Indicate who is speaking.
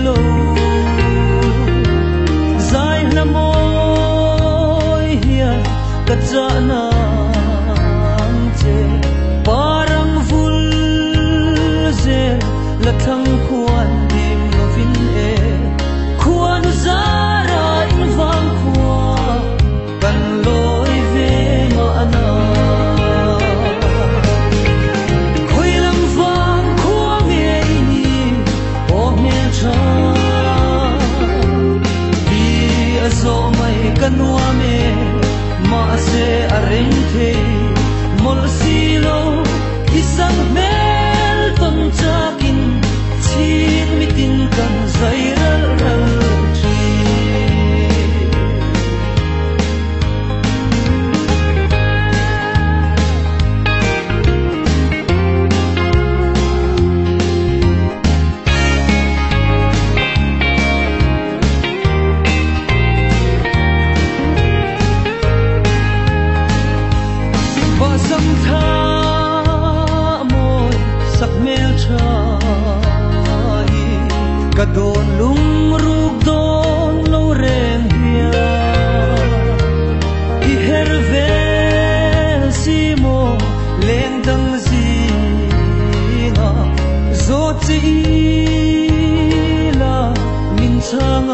Speaker 1: lo zai na moi hian ka cha na che parang vul ze la thang khuan dim lovin e khuan zara in vang khua kan loi ve ma ana khoi lam vang khua me ni o me cha bi azo mai kanwa me ma se areng the mol silo isang mel ton chakin chin mitin kan zairal ral chi basam tha moi sak mel chai ka don lung ruk don lo reng hia i herve si mo leng dang si na zo chi la min chang